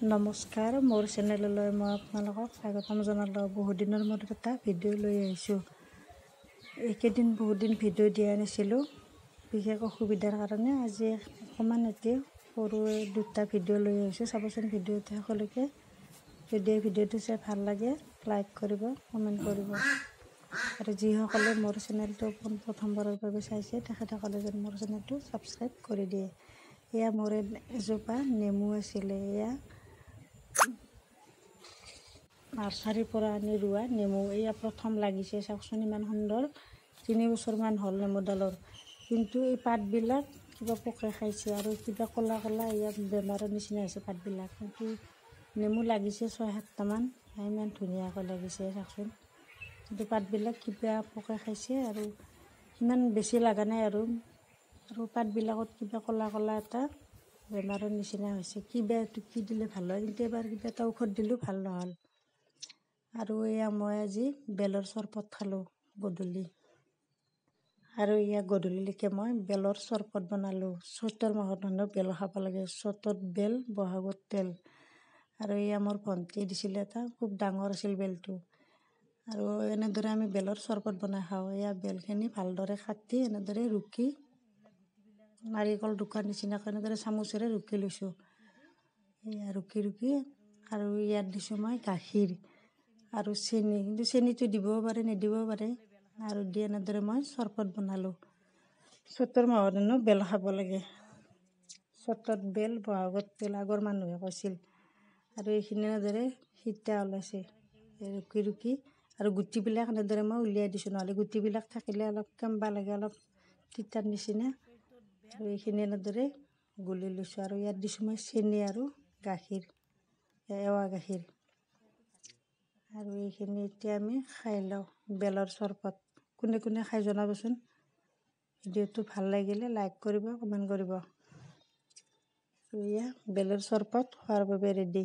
নমস্কাৰ, মোৰ চেনেললৈ মই আপোনালোকক স্বাগতম জনালোঁ। বহুত দিনৰ মূৰত এটা ভিডিঅ' লৈ আহিছোঁ। এইকেইদিন বহুত দিন ভিডিঅ' দিয়া নাছিলোঁ, বিশেষ অসুবিধাৰ কাৰণে। আজি অকণমান এতিয়া সৰু দুটা ভিডিঅ' লৈ আহিছোঁ। চাবচোন ভিডিঅ'টো সকলোকে। যদি এই ভিডিঅ'টো চাই ভাল লাগে লাইক কৰিব, কমেণ্ট কৰিব, আৰু যিসকলে মোৰ চেনেলটো প্ৰথমবাৰৰ বাবে চাইছে তেখেতসকলে যেন মোৰ চেনেলটো ছাবস্ক্ৰাইব কৰি দিয়ে। এয়া মোৰ এজোপা নেমু আছিলে। এয়া নাৰ্চাৰীৰ পৰা আনি ৰোৱা নেমু। এয়া প্ৰথম লাগিছে, চাওকচোন ইমান সুন্দৰ। 3 বছৰমান হ'ল নেমুডালৰ, কিন্তু এই পাতবিলাক কিবা পোকে খাইছে আৰু কিবা ক'লা ক'লা ইয়াত বেমাৰৰ নিচিনা হৈছে পাতবিলাক। কিন্তু নেমু লাগিছে 6-7টামান, ইমান ধুনীয়াকৈ লাগিছে চাওকচোন। কিন্তু পাতবিলাক কিবা পোকে খাইছে আৰু ইমান বেছি লগা নাই আৰু পাতবিলাকত কিবা ক'লা ক'লা এটা বেমাৰৰ নিচিনা হৈছে। কিবা এইটো কি দিলে ভাল হয়, কিন্তু এবাৰ কিবা এটা ঔষধ দিলোঁ ভাল নহ'ল। আৰু এয়া মই আজি বেলৰ চৰবত খালোঁ গধূলি, আৰু এয়া গধূলিলৈকে মই বেলৰ চৰবত বনালোঁ। চ'তৰ মাহত মানুহ বেল খাব লাগে, চ'তত বেল, বহাগত তেল। আৰু এয়া মোৰ ভণ্টিয়ে দিছিলে, এটা খুব ডাঙৰ আছিল বেলটো। আৰু এনেদৰে আমি বেলৰ চৰবত বনাই খাওঁ। এয়া বেলখিনি ভালদৰে কাটি এনেদৰে ৰুকি, নাৰিকল ৰুকাৰ নিচিনাকৈ এনেদৰে চামুচেৰে ৰুকি লৈছোঁ। এয়া ৰুকি আৰু ইয়াত দিছোঁ মই গাখীৰ আৰু চেনি, কিন্তু চেনিটো দিবও পাৰে নিদিবও পাৰে। আৰু দি এনেদৰে মই চৰবত বনালোঁ। চ'তৰ মাহত হেনো বেল খাব লাগে, চ'তত বেল, বহাগত তেল, আগৰ মানুহে কৈছিল। আৰু এইখিনি এনেদৰে সিতা ওলাইছে ৰুকি আৰু গুটিবিলাক এনেদৰে মই উলিয়াই দিছোঁ, নহ'লে গুটিবিলাক থাকিলে অলপ কেম্বা লাগে, অলপ তিতাৰ নিচিনা। আৰু এইখিনি এনেদৰে গুলি লৈছোঁ, আৰু ইয়াত দিছোঁ মই চেনি আৰু গাখীৰ, এৱা গাখীৰ। আৰু এইখিনি এতিয়া আমি খাই লওঁ, বেলৰ চৰবত। কোনে কোনে খাই জনাবচোন। ভিডিঅ'টো ভাল লাগিলে লাইক কৰিব, কমেণ্ট কৰিব। এয়া বেলৰ চৰবত খোৱাৰ বাবে ৰেডি।